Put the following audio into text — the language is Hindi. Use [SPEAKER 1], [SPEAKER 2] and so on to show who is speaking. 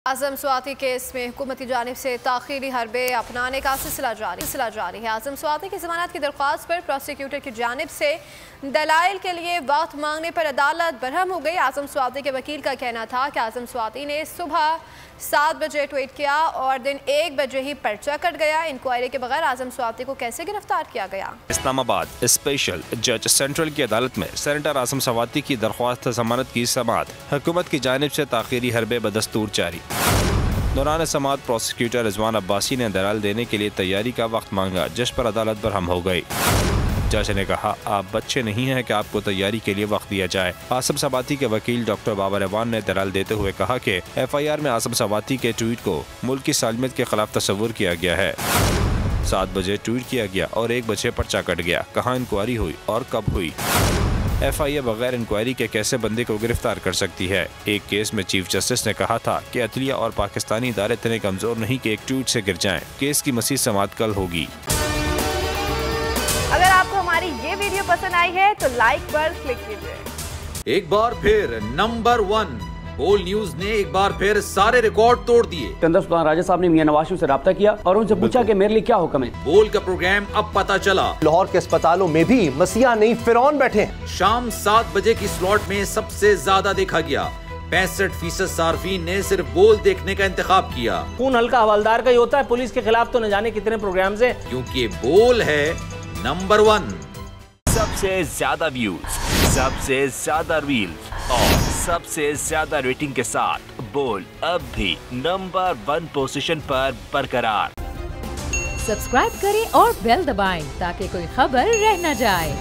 [SPEAKER 1] आजम स्वाति केस में हुकूमत की जानिब से ताख़ीरी हरबे अपनाने का सिलसिला जारी है। आजम स्वाति की ज़मानत की दरख्वास्त पर प्रोसिक्यूटर की जानिब से दलाइल के लिए वक्त मांगने पर अदालत बरहम हो गई। आजम स्वाति के वकील का कहना था कि आजम स्वाति ने सुबह 7 बजे ट्वीट किया और दिन 1 बजे ही पर्चा कट गया। इंक्वायरी के बगैर आजम स्वाति को कैसे गिरफ्तार किया गया?
[SPEAKER 2] इस्लामाबाद स्पेशल जज सेंट्रल की अदालत में सेनेटर आजम स्वाति की दरख्वास्त जमानत की समाअत हुकूमत की जानिब से ताख़ीरी हरबे बदस्तूर जारी। दौरान समाअत प्रोसिक्यूटर रिजवान अब्बासी ने दलाल देने के लिए तैयारी का वक्त मांगा, जिस पर अदालत बरहम हो गई। जज ने कहा, आप बच्चे नहीं हैं कि आपको तैयारी के लिए वक्त दिया जाए। आजम स्वाति के वकील डॉक्टर बाबर अवान ने दलाल देते हुए कहा कि FIR में आजम स्वाति के ट्वीट को मुल्क की सालमियत के खिलाफ तस्वुर किया गया है। 7 बजे ट्वीट किया गया और 1 बजे पर्चा कट गया। कहाँ इंक्वायरी हुई और कब हुई? FIA बगैर इंक्वायरी के कैसे बंदे को गिरफ्तार कर सकती है? एक केस में चीफ जस्टिस ने कहा था कि अदलिया और पाकिस्तानी इदारे इतने कमजोर नहीं कि एक ट्वीट से गिर जाएं। केस की मज़ीद समाअत कल होगी।
[SPEAKER 3] अगर आपको हमारी ये वीडियो पसंद आई है तो लाइक पर क्लिक कीजिए।
[SPEAKER 4] एक बार फिर नंबर 1 बोल न्यूज ने एक बार फिर सारे रिकॉर्ड तोड़ दिए।
[SPEAKER 5] सिकंदर सुल्तान राजा साहब ने मियां नवाज शरीफ से राब्ता किया और उनसे पूछा कि मेरे लिए क्या हुक्म है।
[SPEAKER 4] बोल का प्रोग्राम अब पता चला।
[SPEAKER 6] लाहौर के अस्पतालों में भी मसीहा नहीं फिरौन बैठे हैं।
[SPEAKER 4] शाम 7 बजे की स्लॉट में सबसे ज्यादा देखा गया। 65% सार्फिन ने सिर्फ बोल देखने का इंतखाब किया।
[SPEAKER 7] खून हल्का हवलदार का ही होता है, पुलिस के खिलाफ तो न जाने कितने प्रोग्राम्स हैं।
[SPEAKER 4] क्योंकि बोल है नंबर 1।
[SPEAKER 8] सबसे ज्यादा व्यूज, सबसे ज्यादा रील्स और सबसे ज्यादा रेटिंग के साथ बोल अब भी नंबर 1 पोजीशन पर बरकरार।
[SPEAKER 9] सब्सक्राइब करें और बेल दबाएं ताकि कोई खबर रह न जाए।